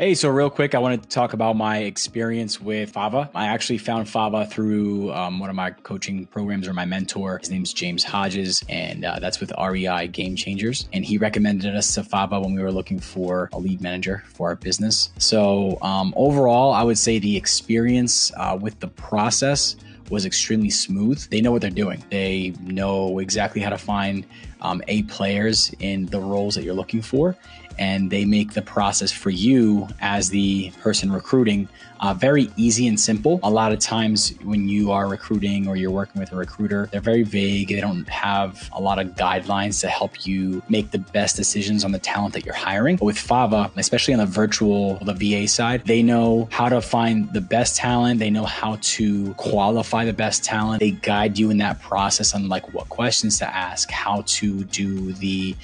Hey, so real quick, I wanted to talk about my experience with Fava. I actually found Fava through one of my coaching programs or my mentor. His name's James Hodges, and that's with REI Game Changers. And he recommended us to Fava when we were looking for a lead manager for our business. So overall, I would say the experience with the process was extremely smooth. They know what they're doing. They know exactly how to find A players in the roles that you're looking for. And they make the process for you as the person recruiting very easy and simple. A lot of times when you are recruiting or you're working with a recruiter, they're very vague. They don't have a lot of guidelines to help you make the best decisions on the talent that you're hiring. But with Fava, especially on the VA side, they know how to find the best talent. They know how to qualify the best talent. They guide you in that process on like what questions to ask, how to do the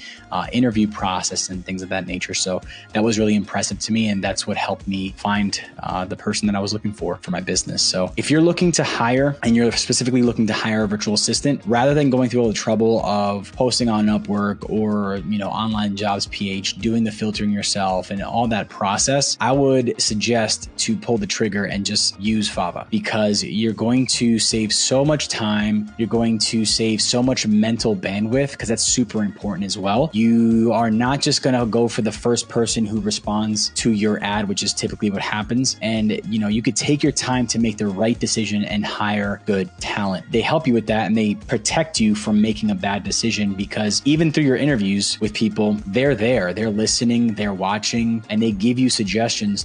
interview process and things of that nature. So that was really impressive to me. And that's what helped me find the person that I was looking for my business. So if you're looking to hire and you're specifically looking to hire a virtual assistant, rather than going through all the trouble of posting on Upwork or, online jobs PH, doing the filtering yourself and all that process, I would suggest to pull the trigger and just use Fava, because you're going to save so much time. You're going to save so much mental bandwidth, because that's super important as well. You are not just going to go for the first person who responds to your ad, which is typically what happens. And you could take your time to make the right decision and hire good talent. They help you with that, and they protect you from making a bad decision, because even through your interviews with people, they're there, they're listening, they're watching, and they give you suggestions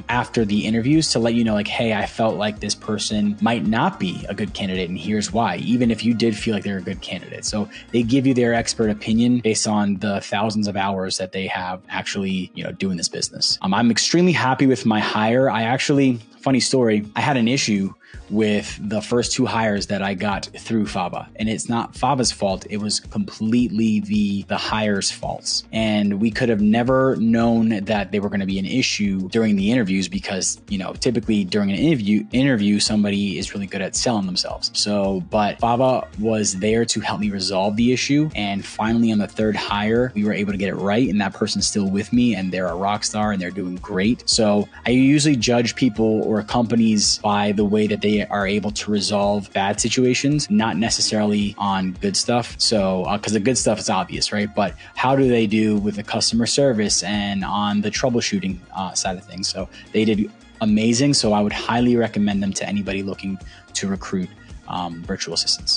after the interviews to let you know, like, hey, I felt like this person might not be a good candidate, and here's why, even if you did feel like they're a good candidate. So they give you their expert opinion based on the thousands of hours that they have actually, doing this business. I'm extremely happy with my hire. Funny story, I had an issue with the first two hires that I got through Fava, and it's not Fava's fault. It was completely the hire's faults. And we could have never known that they were going to be an issue during the interviews, because, typically during an interview, somebody is really good at selling themselves. But Fava was there to help me resolve the issue. And finally on the third hire, we were able to get it right. And that person's still with me, and they're a rock star and they're doing great. So I usually judge people or companies by the way that they are able to resolve bad situations, not necessarily on good stuff. So, because the good stuff is obvious, right? But how do they do with the customer service and on the troubleshooting side of things? So they did amazing. So I would highly recommend them to anybody looking to recruit virtual assistants.